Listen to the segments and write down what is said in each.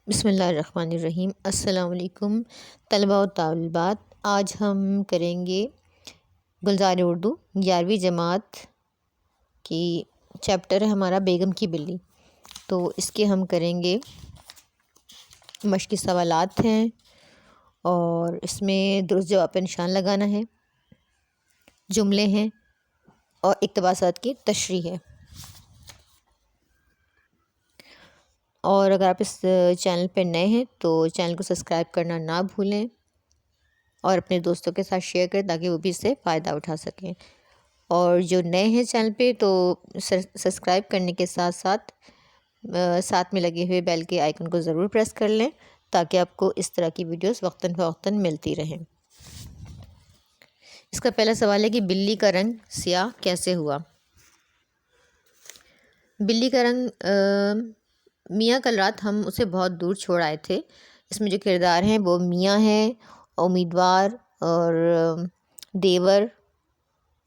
بسم اللہ الرحمن الرحیم۔ السلام علیکم طلباء و طالبات، آج ہم کریں گے گلزار اردو 11ویں جماعت کی چیپٹر ہے ہمارا بیگم کی بلی۔ تو اس کے ہم کریں گے مشقی سوالات ہیں اور اس میں درست جواب پہ نشان لگانا ہے، جملے ہیں اور اقتباسات کی تشریح ہے۔ اور اگر آپ اس چینل پہ نئے ہیں تو چینل کو سبسکرائب کرنا نہ بھولیں اور اپنے دوستوں کے ساتھ شیئر کریں تاکہ وہ بھی اس سے فائدہ اٹھا سکیں۔ اور جو نئے ہیں چینل پہ تو سبسکرائب کرنے کے ساتھ ساتھ میں لگے ہوئے بیل کے آئیکن کو ضرور پریس کر لیں تاکہ آپ کو اس طرح کی ویڈیوز وقتاً فوقتاً ملتی رہیں۔ اس کا پہلا سوال ہے کہ بلی کا رنگ سیاہ کیسے ہوا؟ بلی کا رنگ میاں کل رات ہم اسے بہت دور چھوڑ آئے تھے۔ اس میں جو کردار ہیں وہ میاں ہیں، امیدوار اور دیور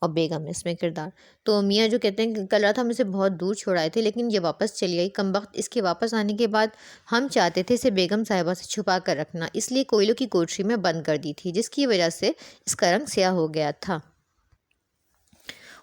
اور بیگم ہے اس میں کردار۔ تو میاں جو کہتے ہیں کہ کل رات ہم اسے بہت دور چھوڑ آئے تھے لیکن یہ واپس چلی آئی، کم وقت اس کے واپس آنے کے بعد ہم چاہتے تھے اسے بیگم صاحبہ سے چھپا کر رکھنا، اس لیے کوئلوں کی کوٹری میں بند کر دی تھی جس کی وجہ سے اس کا رنگ سیاہ ہو گیا تھا۔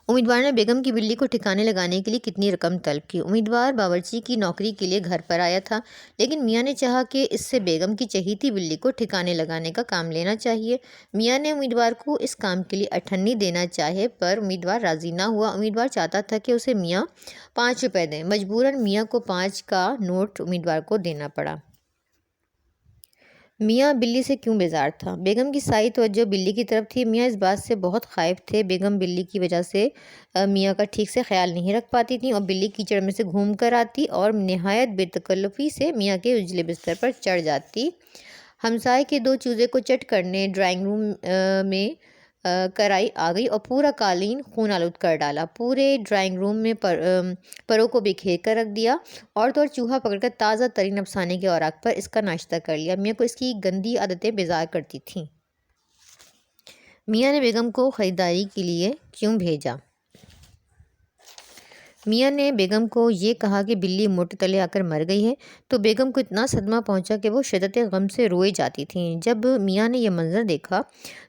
امیدوار نے بیگم کی بلی کو ٹھکانے لگانے کے لیے کتنی رقم طلب کی؟ امیدوار باورچی کی نوکری کے لیے گھر پر آیا تھا لیکن میاں نے چاہا کہ اس سے بیگم کی چہیتی بلی کو ٹھکانے لگانے کا کام لینا چاہیے۔ میاں نے امیدوار کو اس کام کے لیے 98 دینا چاہے پر امیدوار راضی نہ ہوا۔ امیدوار چاہتا تھا کہ اسے میاں 5 روپے دیں، مجبوراً میاں کو 5 کا نوٹ امیدوار کو دینا پڑا۔ میاں بلی سے کیوں بیزار تھا؟ بیگم کی ساری توجہ بلی کی طرف تھی۔ میاں اس بات سے بہت خائف تھے، بیگم بلی کی وجہ سے میاں کا ٹھیک سے خیال نہیں رکھ پاتی تھیں اور بلی کیچڑ میں سے گھوم کر آتی اور نہایت بے تکلفی سے میاں کے اجلے بستر پر چڑھ جاتی۔ ہمسائے کے 2 چوزے کو چٹ کرنے ڈرائنگ روم میں کرائی آ گئی اور پورا قالین خون آلود کر ڈالا، پورے ڈرائنگ روم میں پروں کو بکھیر کر رکھ دیا اور چوہا پکڑ کر تازہ ترین افسانے کے اوراق پر اس کا ناشتہ کر لیا۔ میاں کو اس کی گندی عادتیں بیزار کرتی تھیں۔ میاں نے بیگم کو خریداری کے لیے کیوں بھیجا؟ میاں نے بیگم کو یہ کہا کہ بلی موٹے تلے آ کر مر گئی ہے تو بیگم کو اتنا صدمہ پہنچا کہ وہ شدت غم سے روئے جاتی تھیں۔ جب میاں نے یہ منظر دیکھا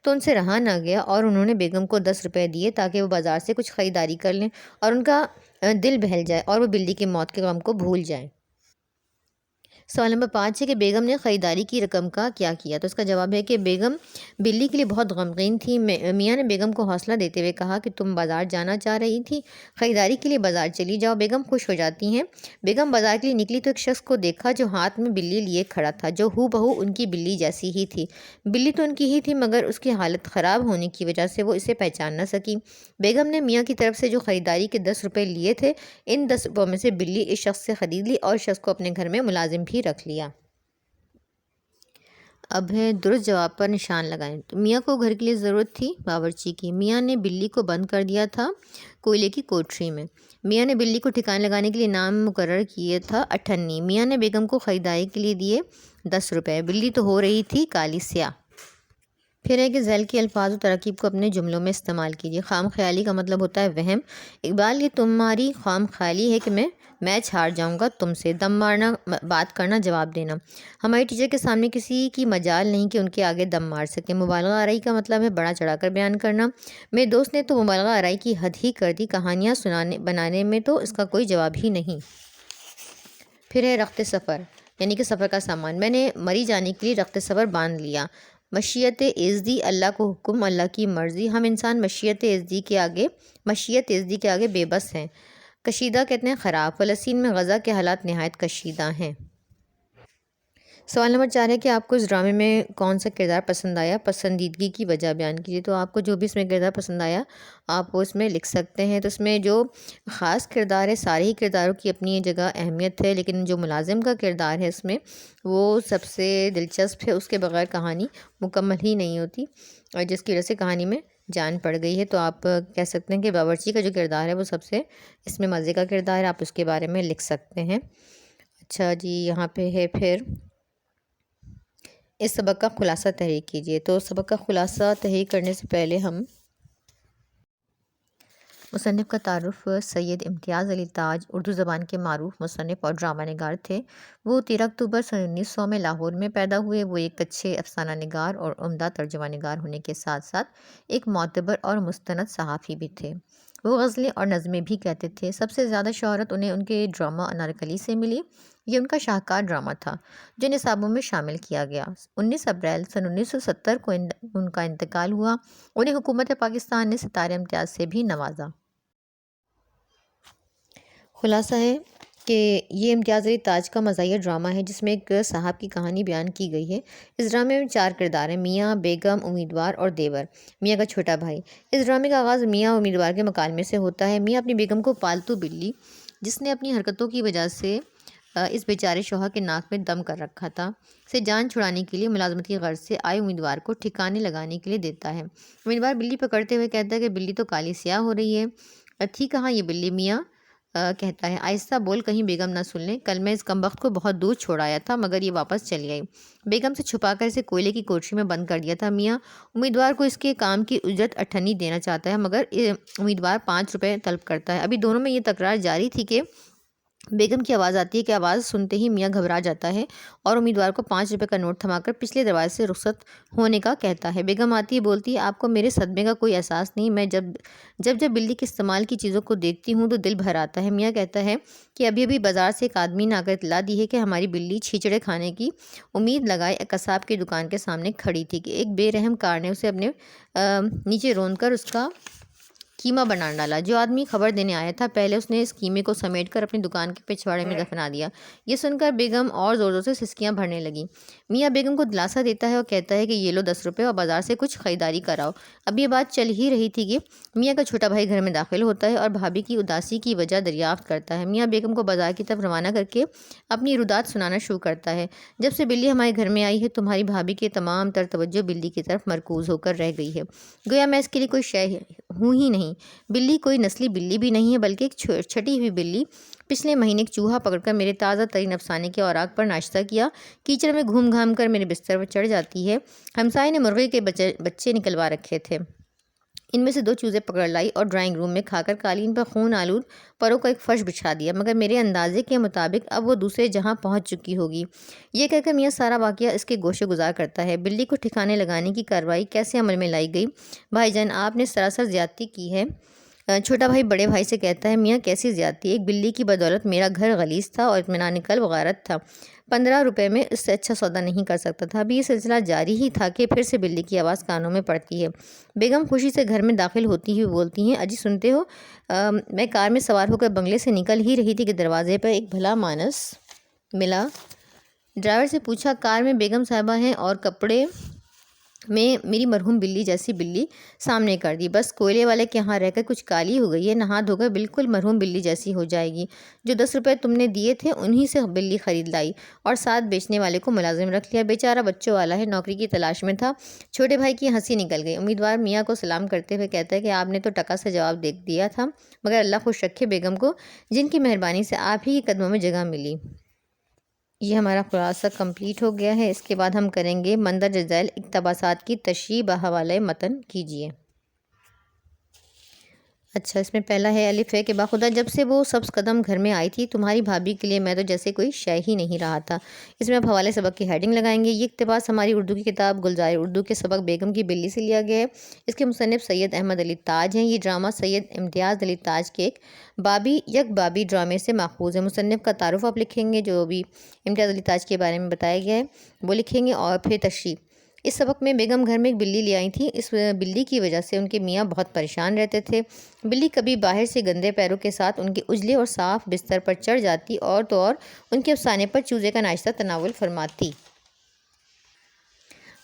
تو ان سے رہا نہ گیا اور انہوں نے بیگم کو 10 روپے دیے تاکہ وہ بازار سے کچھ خریداری کر لیں اور ان کا دل بہل جائے اور وہ بلی کی موت کے غم کو بھول جائیں۔ سوال نمبر 5 ہے کہ بیگم نے خریداری کی رقم کا کیا کیا؟ تو اس کا جواب ہے کہ بیگم بلی کے لیے بہت غمگین تھی۔ میاں نے بیگم کو حوصلہ دیتے ہوئے کہا کہ تم بازار جانا چاہ رہی تھی، خریداری کے لیے بازار چلی جاؤ۔ بیگم خوش ہو جاتی ہیں۔ بیگم بازار کے لیے نکلی تو ایک شخص کو دیکھا جو ہاتھ میں بلی لیے کھڑا تھا جو ہو بہو ان کی بلی جیسی ہی تھی۔ بلی تو ان کی ہی تھی مگر اس کی حالت خراب ہونے کی وجہ سے وہ اسے پہچان نہ سکی۔ بیگم نے میاں کی طرف سے جو خریداری کے 10 روپے لیے تھے، ان 10 روپوں میں سے بلی اس شخص سے خرید لی اور شخص کو اپنے گھر میں ملازم بھی رکھ لیا۔ اب ہے درست جواب پر نشان لگائیں۔ تو میاں کو گھر کے لیے ضرورت تھی باورچی کی۔ میاں نے بلی کو بند کر دیا تھا کوئلے کی کوٹری میں۔ میاں نے بلی کو ٹھکانے لگانے کے لیے نام مقرر کیے تھا 98۔ میاں نے بیگم کو خریداری کے لیے دیے 10 روپے۔ بلی تو ہو رہی تھی کالی سیاہ۔ پھر ہے کہ ذیل کے الفاظ و تراکیب کو اپنے جملوں میں استعمال کیجیے۔ خام خیالی کا مطلب ہوتا ہے وہم۔ اقبال، یہ تمہاری خام خیالی ہے کہ میں میچ ہار جاؤں گا تم سے، دم مارنا، بات کرنا، جواب دینا۔ ہماری ٹیچر کے سامنے کسی کی مجال نہیں کہ ان کے آگے دم مار سکیں۔ مبالغہ آرائی کا مطلب ہے بڑا چڑھا کر بیان کرنا۔ میرے دوست نے تو مبالغہ آرائی کی حد ہی کر دی، کہانیاں بنانے میں تو اس کا کوئی جواب ہی نہیں۔ پھر ہے رخت سفر یعنی کہ سفر کا سامان۔ میں نے مری جانے کے لیے رخت سفر باندھ لیا۔ مشیت ایزدی، اللہ کو حکم، اللہ کی مرضی۔ ہم انسان مشیت ایزدی کے آگے بے بس ہیں۔ کشیدہ کہتے ہیں خراب۔ فلسطین میں غزہ کے حالات نہایت کشیدہ ہیں۔ سوال نمبر 4 ہے کہ آپ کو اس ڈرامے میں کون سا کردار پسند آیا؟ پسندیدگی کی وجہ بیان کیجیے۔ تو آپ کو جو بھی اس میں کردار پسند آیا آپ وہ اس میں لکھ سکتے ہیں۔ تو اس میں جو خاص کردار ہے، سارے ہی کرداروں کی اپنی جگہ اہمیت ہے لیکن جو ملازم کا کردار ہے اس میں وہ سب سے دلچسپ ہے، اس کے بغیر کہانی مکمل ہی نہیں ہوتی اور جس کی وجہ سے کہانی میں جان پڑ گئی ہے۔ تو آپ کہہ سکتے ہیں کہ باورچی کا جو کردار ہے وہ سب سے اس میں مزے کا کردار ہے، آپ اس کے بارے میں لکھ سکتے ہیں۔ اچھا جی، یہاں پہ ہے پھر اس سبق کا خلاصہ تحریر کیجیے۔ تو سبق کا خلاصہ تحریر کرنے سے پہلے ہم مصنف کا تعارف سید امتیاز علی تاج اردو زبان کے معروف مصنف اور ڈرامہ نگار تھے۔ وہ 13 اکتوبر سن 1900 میں لاہور میں پیدا ہوئے۔ وہ ایک اچھے افسانہ نگار اور عمدہ ترجمہ نگار ہونے کے ساتھ ساتھ ایک معتبر اور مستند صحافی بھی تھے۔ وہ غزلیں اور نظمیں بھی کہتے تھے۔ سب سے زیادہ شہرت انہیں ان کے ڈرامہ انارکلی سے ملی۔ یہ ان کا شاہکار ڈرامہ تھا جو نصابوں میں شامل کیا گیا۔ 19 اپریل سن 1970 کو ان کا انتقال ہوا۔ انہیں حکومت پاکستان نے ستارہ امتیاز سے بھی نوازا۔ خلاصہ ہے کہ یہ امتیاز علی تاج کا مزاحیہ ڈرامہ ہے جس میں ایک صاحب کی کہانی بیان کی گئی ہے۔ اس ڈرامے میں 4 کردار ہیں: میاں، بیگم، امیدوار اور دیور، میاں کا چھوٹا بھائی۔ اس ڈرامے کا آغاز میاں امیدوار کے مکالمے سے ہوتا ہے۔ میاں اپنی بیگم کو پالتو بلی جس نے اپنی حرکتوں کی وجہ سے اس بیچارے شوہر کے ناک میں دم کر رکھا تھا سے جان چھڑانے کے لیے ملازمت کی غرض سے آئے امیدوار کو ٹھکانے لگانے کے لیے دیتا ہے۔ امیدوار بلی پکڑتے ہوئے کہتا ہے کہ بلی تو کالی سیاہ ہو رہی ہے۔ تھی کہاں یہ بلی؟ میاں کہتا ہے آہستہ بول کہیں بیگم نہ سن لیں، کل میں اس کمبخت کو بہت دور چھوڑ آیا تھا مگر یہ واپس چلی آئی، بیگم سے چھپا کر اسے کوئلے کی کوٹری میں بند کر دیا تھا۔ میاں امیدوار کو اس کے کام کی اجرت 98 دینا چاہتا ہے مگر امیدوار 5 روپے طلب کرتا ہے۔ ابھی دونوں میں یہ تکرار جاری تھی کہ بیگم کی آواز آتی ہے کہ آواز سنتے ہی میاں گھبرا جاتا ہے اور امیدوار کو 5 روپے کا نوٹ تھما کر پچھلے دروازے سے رخصت ہونے کا کہتا ہے۔ بیگم آتی ہے، بولتی ہے آپ کو میرے صدمے کا کوئی احساس نہیں، میں جب بلی کے استعمال کی چیزوں کو دیکھتی ہوں تو دل بھر آتا ہے۔ میاں کہتا ہے کہ ابھی بازار سے ایک آدمی نے آ کر اطلاع دی ہے کہ ہماری بلی چھیچڑے کھانے کی امید لگائے قصاب کی دکان کے سامنے کھڑی تھی کہ ایک بے رحم کار نے اسے اپنے نیچے روند کر اس کا قیمہ بنا ڈالا۔ جو آدمی خبر دینے آیا تھا پہلے اس نے اس قیمے کو سمیٹ کر اپنی دکان کے پچھواڑے میں دفنا دیا۔ یہ سن کر بیگم اور زور سے سسکیاں بھرنے لگی۔ میاں بیگم کو دلاسا دیتا ہے اور کہتا ہے کہ یہ لو 10 روپے اور بازار سے کچھ خریداری کراؤ۔ اب یہ بات چل ہی رہی تھی کہ میاں کا چھوٹا بھائی گھر میں داخل ہوتا ہے اور بھابھی کی اداسی کی وجہ دریافت کرتا ہے۔ میاں بیگم کو بازار کی طرف روانہ کر کے اپنی رودات سنانا شروع کرتا ہے۔ جب سے بلی ہمارے گھر میں آئی ہے تمہاری بھابھی کی تمام تر توجہ بلی کی طرف مرکوز ہو کر رہ گئی ہے، گویا میں اس کے لیے کوئی شے ہوں ہی نہیں۔ بلی کوئی نسلی بلی بھی نہیں ہے بلکہ ایک چھٹی ہوئی بلی۔ پچھلے مہینے ایک چوہا پکڑ کر میرے تازہ ترین افسانے کے اوراق پر ناشتہ کیا، کیچڑ میں گھوم گھام کر میرے بستر پر چڑھ جاتی ہے۔ ہمسائے نے مرغے کے بچے نکلوا رکھے تھے، ان میں سے 2 چوزے پکڑ لائی اور ڈرائنگ روم میں کھا کر قالین پر خون آلود پروں کا ایک فرش بچھا دیا، مگر میرے اندازے کے مطابق اب وہ دوسرے جہاں پہنچ چکی ہوگی۔ یہ کہہ کر میاں سارا واقعہ اس کے گوشے گزار کرتا ہے۔ بلی کو ٹھکانے لگانے کی کارروائی کیسے عمل میں لائی گئی؟ بھائی جان آپ نے سراسر زیادتی کی ہے۔ چھوٹا بھائی بڑے بھائی سے کہتا ہے میاں کیسی زیادتی؟ ایک بلی کی بدولت میرا گھر غلیظ تھا اور اطمینان قلب غارت تھا، 15 روپے میں اس سے اچھا سودا نہیں کر سکتا تھا۔ ابھی یہ سلسلہ جاری ہی تھا کہ پھر سے بلی کی آواز کانوں میں پڑتی ہے۔ بیگم خوشی سے گھر میں داخل ہوتی ہوئی بولتی ہیں اجی سنتے ہو، میں کار میں سوار ہو کر بنگلے سے نکل ہی رہی تھی کہ دروازے پر ایک بھلا مانس ملا۔ ڈرائیور سے پوچھا کار میں بیگم صاحبہ ہیں اور کپڑے میں میری مرحوم بلی جیسی بلی سامنے کر دی، بس کوئلے والے کے یہاں رہ کر کچھ کالی ہو گئی ہے، نہا دھو کر بالکل مرحوم بلی جیسی ہو جائے گی۔ جو 10 روپے تم نے دیے تھے انہی سے بلی خرید لائی اور ساتھ بیچنے والے کو ملازم رکھ لیا، بیچارہ بچوں والا ہے، نوکری کی تلاش میں تھا۔ چھوٹے بھائی کی ہنسی نکل گئی۔ امیدوار میاں کو سلام کرتے ہوئے کہتا ہے کہ آپ نے تو ٹکا سے جواب دیا تھا، مگر اللہ خوش رکھے بیگم کو جن کی مہربانی سے آپ ہی کے قدموں میں جگہ ملی۔ یہ ہمارا خلاصہ کمپلیٹ ہو گیا ہے۔ اس کے بعد ہم کریں گے مندرجہ ذیل اقتباسات کی تشریح بحوالہ متن کیجیے۔ اچھا، اس میں پہلا ہے الف ہے کہ باخدا جب سے وہ سبز قدم گھر میں آئی تھی تمہاری بھابھی کے لیے میں تو جیسے کوئی شے ہی نہیں رہا تھا۔ اس میں اب حوالے سبق کی ہیڈنگ لگائیں گے۔ یہ اقتباس ہماری اردو کی کتاب گلزار اردو کے سبق بیگم کی بلی سے لیا گیا ہے۔ اس کے مصنف سید احمد علی تاج ہیں۔ یہ ڈرامہ سید امتیاز علی تاج کے ایک یک بابی ڈرامے سے ماخوذ ہے۔ مصنف کا تعارف آپ لکھیں گے، جو بھی امتیاز علی تاج کے بارے میں بتایا گیا ہے وہ لکھیں گے، اور پھر تشریح۔ اس سبق میں بیگم گھر میں ایک بلی لے آئی تھی۔ اس بلی کی وجہ سے ان کے میاں بہت پریشان رہتے تھے۔ بلی کبھی باہر سے گندے پیروں کے ساتھ ان کے اجلے اور صاف بستر پر چڑھ جاتی اور تو اور ان کے افسانے پر چوزے کا ناشتہ تناول فرماتی۔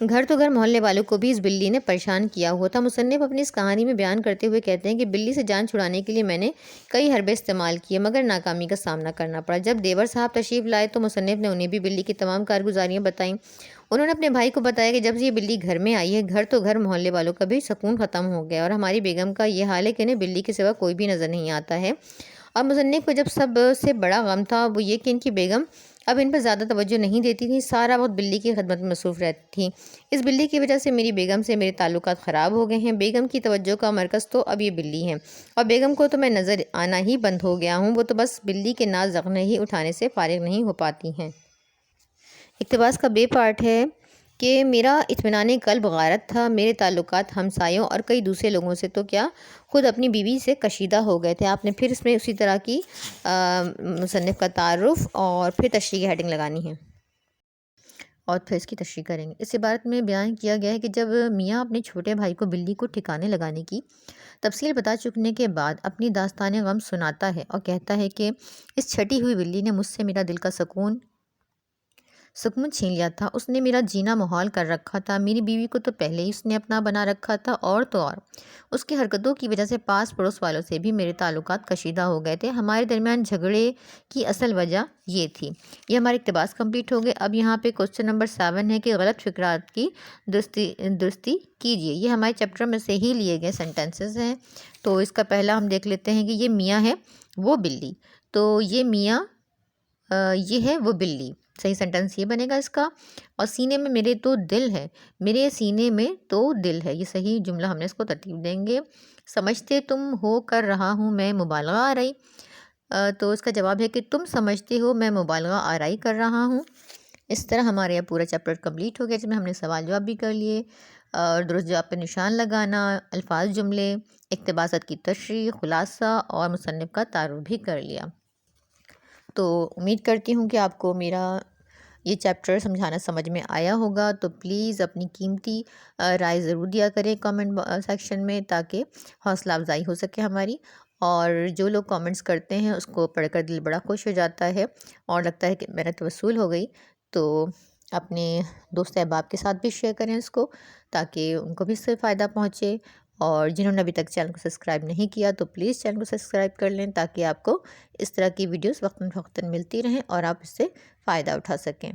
گھر تو گھر محلے والوں کو بھی اس بلی نے پریشان کیا ہوا تھا۔ مصنف اپنی اس کہانی میں بیان کرتے ہوئے کہتے ہیں کہ بلی سے جان چھڑانے کے لیے میں نے کئی حربے استعمال کیے مگر ناکامی کا سامنا کرنا پڑا۔ جب دیور صاحب تشریف لائے تو مصنف نے انہیں بھی بلی کی تمام کارگزاریاں بتائیں۔ انہوں نے اپنے بھائی کو بتایا کہ جب سے یہ بلی گھر میں آئی ہے گھر تو گھر محلے والوں کا بھی سکون ختم ہو گیا اور ہماری بیگم کا یہ حال ہے کہ انہیں بلی کے سوا کوئی بھی نظر نہیں آتا ہے۔ اور مصنف کو جب سب سے بڑا غم تھا وہ یہ کہ ان کی بیگم اب ان پر زیادہ توجہ نہیں دیتی تھیں، سارا وقت بلی کی خدمت میں مصروف رہتی تھیں۔ اس بلی کی وجہ سے میری بیگم سے میرے تعلقات خراب ہو گئے ہیں۔ بیگم کی توجہ کا مرکز تو اب یہ بلی ہے، اور بیگم کو تو میں نظر آنا ہی بند ہو گیا ہوں۔ وہ تو بس بلی کے ناز زخنے ہی اٹھانے سے فارغ نہیں ہو پاتی ہیں۔ اقتباس کا بے پارٹ ہے کہ میرا اطمینان قلب غارت تھا۔ میرے تعلقات ہمسایوں اور کئی دوسرے لوگوں سے تو کیا، خود اپنی بیوی سے کشیدہ ہو گئے تھے۔ آپ نے پھر اس میں اسی طرح کی مصنف کا تعارف اور پھر تشریح کی ہیڈنگ لگانی ہے، اور پھر اس کی تشریح کریں گے۔ اس عبارت میں بیان کیا گیا ہے کہ جب میاں اپنے چھوٹے بھائی کو بلی کو ٹھکانے لگانے کی تفصیل بتا چکنے کے بعد اپنی داستان غم سناتا ہے اور کہتا ہے کہ اس چھٹی ہوئی بلی نے مجھ سے میرا دل کا سکون چھین لیا تھا۔ اس نے میرا جینا محال کر رکھا تھا۔ میری بیوی کو تو پہلے ہی اس نے اپنا بنا رکھا تھا، اور تو اور اس کی حرکتوں کی وجہ سے پاس پڑوس والوں سے بھی میرے تعلقات کشیدہ ہو گئے تھے۔ ہمارے درمیان جھگڑے کی اصل وجہ یہ تھی۔ یہ ہمارے اقتباس کمپلیٹ ہو گئے۔ اب یہاں پہ کوسچن نمبر 7 ہے کہ غلط فکرات کی درستی کیجیے۔ یہ ہمارے چیپٹر میں سے ہی لیے گئے سینٹنسز ہیں۔ تو اس کا پہلا ہم دیکھ لیتے ہیں کہ یہ میاں ہے وہ بلی، تو یہ میاں یہ ہے وہ بلی، صحیح سینٹنس یہ بنے گا اس کا۔ اور سینے میں میرے تو دل ہے، میرے سینے میں تو دل ہے، یہ صحیح جملہ ہم نے اس کو ترتیب دیں گے۔ سمجھتے تم ہو کر رہا ہوں میں مبالغہ آرائی، تو اس کا جواب ہے کہ تم سمجھتے ہو میں مبالغہ آرائی کر رہا ہوں۔ اس طرح ہمارے یہ پورا چیپٹر کمپلیٹ ہو گیا، جس میں ہم نے سوال جواب بھی کر لیے، اور درست جواب پہ نشان لگانا، الفاظ جملے، اقتباسات کی تشریح، خلاصہ اور مصنف کا تعارف بھی کر لیا۔ تو امید کرتی ہوں کہ آپ کو میرا یہ چیپٹر سمجھانا سمجھ میں آیا ہوگا۔ تو پلیز اپنی قیمتی رائے ضرور دیا کریں کامنٹ سیکشن میں، تاکہ حوصلہ افزائی ہو سکے ہماری۔ اور جو لوگ کامنٹس کرتے ہیں اس کو پڑھ کر دل بڑا خوش ہو جاتا ہے، اور لگتا ہے کہ محنت وصول ہو گئی۔ تو اپنے دوست احباب کے ساتھ بھی شیئر کریں اس کو، تاکہ ان کو بھی اس سے فائدہ پہنچے۔ اور جنہوں نے ابھی تک چینل کو سبسکرائب نہیں کیا تو پلیز چینل کو سبسکرائب کر لیں، تاکہ آپ کو اس طرح کی ویڈیوز وقتاً فوقتاً ملتی رہیں اور آپ اس سے فائدہ اٹھا سکیں۔